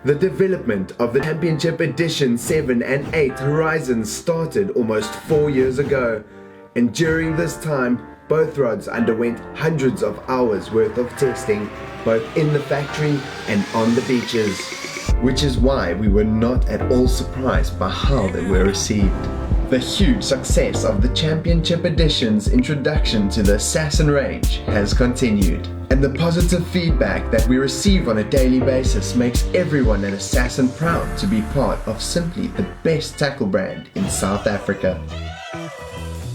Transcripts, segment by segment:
The development of the Championship Edition 7 and 8 Horizons started almost 4 years ago, and during this time, both rods underwent hundreds of hours worth of testing, both in the factory and on the beaches, which is why we were not at all surprised by how they were received. The huge success of the Championship Edition's introduction to the Assassin range has continued, and the positive feedback that we receive on a daily basis makes everyone at Assassin proud to be part of simply the best tackle brand in South Africa.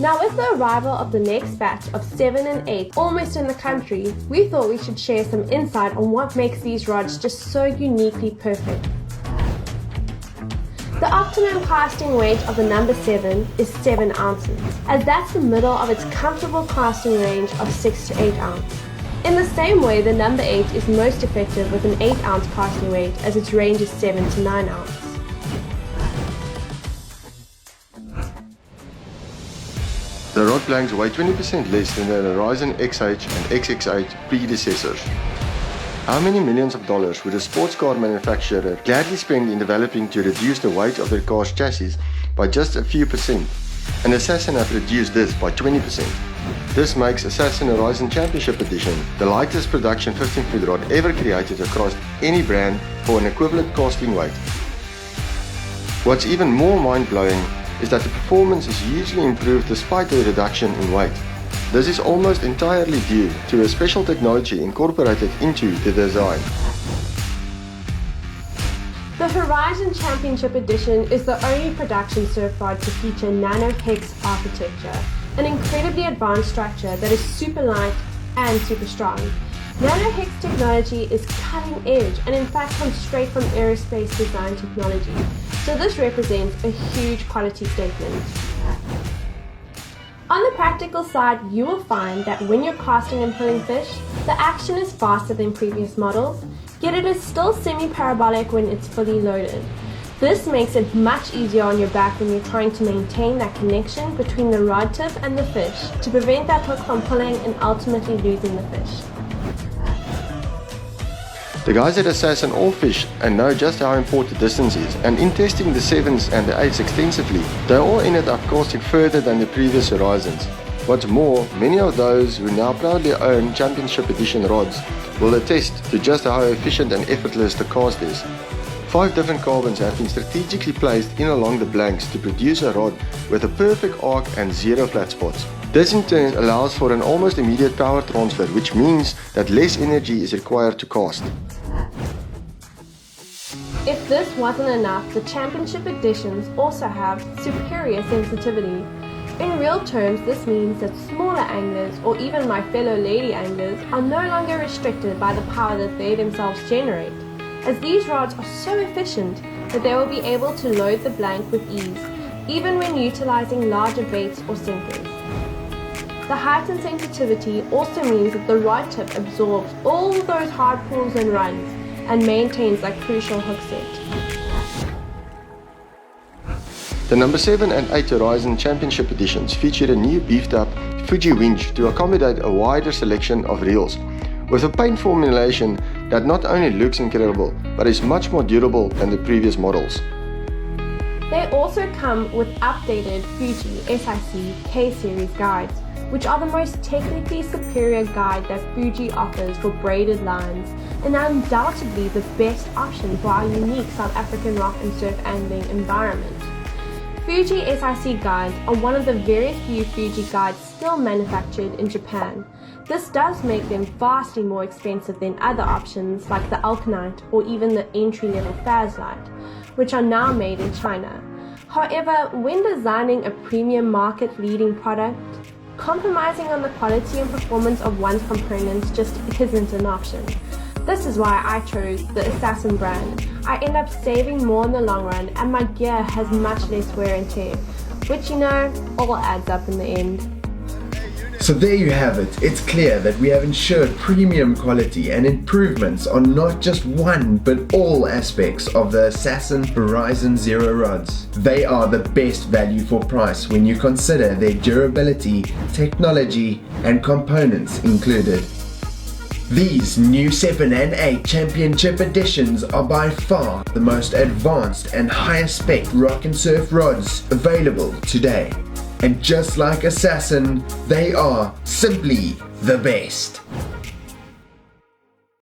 Now, with the arrival of the next batch of 7 and 8 almost in the country, we thought we should share some insight on what makes these rods just so uniquely perfect. The optimum casting weight of the number 7 is 7 ounces, as that's the middle of its comfortable casting range of 6 to 8 ounce. In the same way, the number 8 is most effective with an 8 ounce casting weight, as its range is 7 to 9 ounce. The rod blanks weigh 20% less than the Horizon XH and XXH predecessors. How many millions of dollars would a sports car manufacturer gladly spend in developing to reduce the weight of their car's chassis by just a few percent? And Assassin have reduced this by 20%. This makes Assassin Horizon Championship Edition the lightest production 15-foot rod ever created across any brand for an equivalent casting weight. What's even more mind-blowing is that the performance is hugely improved despite the reduction in weight. This is almost entirely due to a special technology incorporated into the design. The Horizon Championship Edition is the only production surf rod to feature Nano Hex architecture, an incredibly advanced structure that is super light and super strong. Nano Hex technology is cutting edge and in fact comes straight from aerospace design technology, so this represents a huge quality statement. On the practical side, you will find that when you're casting and pulling fish, the action is faster than previous models, yet it is still semi-parabolic when it's fully loaded. This makes it much easier on your back when you're trying to maintain that connection between the rod tip and the fish to prevent that hook from pulling and ultimately losing the fish. The guys at Assassin all fish and know just how important distance is, and in testing the 7s and the 8s extensively, they all ended up casting further than the previous Horizons. What's more, many of those who now proudly own Championship Edition rods will attest to just how efficient and effortless the cast is. 5 different carbons have been strategically placed in along the blanks to produce a rod with a perfect arc and 0 flat spots. This in turn allows for an almost immediate power transfer, which means that less energy is required to cast. If this wasn't enough, the Championship Editions also have superior sensitivity. In real terms, this means that smaller anglers, or even my fellow lady anglers, are no longer restricted by the power that they themselves generate, as these rods are so efficient that they will be able to load the blank with ease, even when utilizing larger baits or sinkers. The heightened sensitivity also means that the rod tip absorbs all those hard pulls and runs and maintains that crucial hook set. The number 7 and 8 Horizon Championship Editions feature a new beefed up Fuji winch to accommodate a wider selection of reels, with a paint formulation that not only looks incredible, but is much more durable than the previous models. They also come with updated Fuji SIC K-Series guides, which are the most technically superior guide that Fuji offers for braided lines, and are undoubtedly the best option for our unique South African rock and surf angling environment. Fuji SIC guides are one of the very few Fuji guides still manufactured in Japan. This does make them vastly more expensive than other options like the Alkanite or even the entry-level Fazlight, which are now made in China. However, when designing a premium market-leading product, compromising on the quality and performance of one's components just isn't an option. This is why I chose the Assassin brand. I end up saving more in the long run, and my gear has much less wear and tear, which all adds up in the end. So there you have it. It's clear that we have ensured premium quality and improvements on not just one but all aspects of the Assassin Horizon Zero rods. They are the best value for price when you consider their durability, technology and components included. These new 7 and 8 Championship editions are by far the most advanced and highest spec rock and surf rods available today. And just like Assassin, they are simply the best.